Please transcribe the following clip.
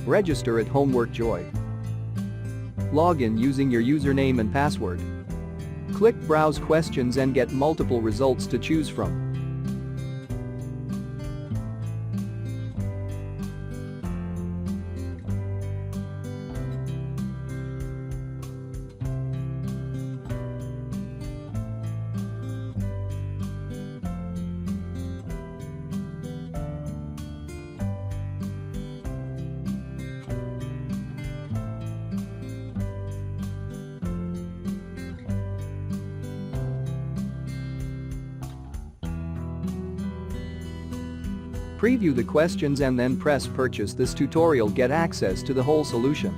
Register at Homework Joy. Log in using your username and password. Click Browse Questions and get multiple results to choose from. Preview the questions and then press Purchase. This tutorial get access to the whole solution.